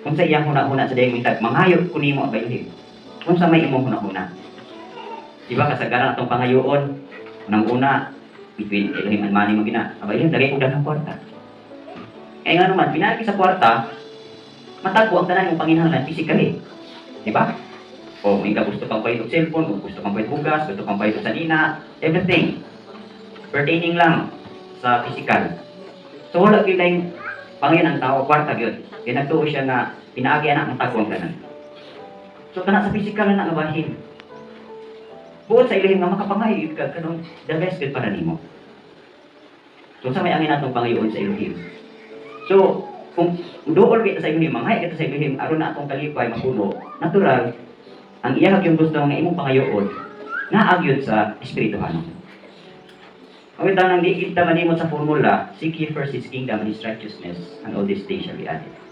Kung sa iyang huna-huna sa dayang mitag, mangayo ko nimo abayuhin. Kung sa may imong huna-huna. Di ba kasagaran atong pangayoon, unang-una, between Elohim and money mo gina, abayuhin, lagay ko dagang kwarta. Kaya nga naman, pinagi sa kwarta, matagpo ang tanan mong panginahanglan physically. Di ba? O may gusto kang pahit og cellphone, o gusto kang pahit bugas, gusto kang pahit og sanina, everything. Pertaining lang sa physical. So wala gyud laing pangin ang tao kwarta gyud. Kaya nagtuo siya na pinaagi anak ng tagpo ang tanan. So kana sa physical na nga bahin. Buot sa ilahim nga makapangayo ka kanang the best good para nimo. So sa may angin natong pangayoon sa Elohim. So kung duol kita sa Elohim, manghay kita sa Elohim aron na atong kalipay mapuno, natural ang iyahag yung gusto nga imong pangayoon naagyod sa espirituhan. Ang ito nang di kita manimot sa formula, seek ye first His kingdom and His righteousness, and all these things shall be added.